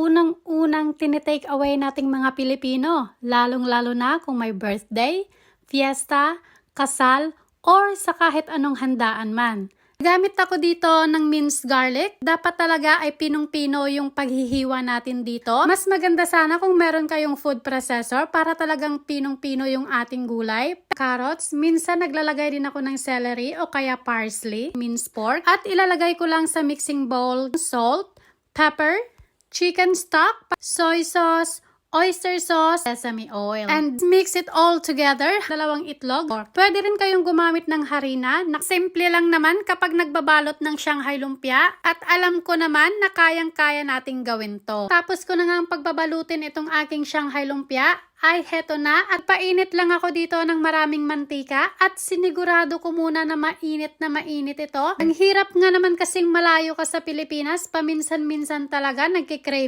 unang-unang tinitake away nating mga Pilipino, lalong-lalo na kung may birthday, fiesta, kasal, or sa kahit anong handaan man. Gamit ako dito ng minced garlic. Dapat talaga ay pinong-pino yung paghihiwa natin dito. Mas maganda sana kung meron kayong food processor para talagang pinong-pino yung ating gulay. Carrots, minsan naglalagay din ako ng celery o kaya parsley, minced pork. At ilalagay ko lang sa mixing bowl salt, pepper, chicken stock, soy sauce, oyster sauce, sesame oil, and mix it all together. 2 itlog. Pwede rin kayong gumamit ng harina. Simple lang naman kapag nagbabalot ng Shanghai lumpia. At alam ko naman na kayang-kaya nating gawin to. Tapos ko na nga pagbabalutin itong aking Shanghai lumpia. Ay, heto na. At painit lang ako dito ng maraming mantika. At sinigurado ko muna na mainit ito. Ang hirap nga naman kasing malayo ka sa Pilipinas. Paminsan-minsan talaga nagkikrave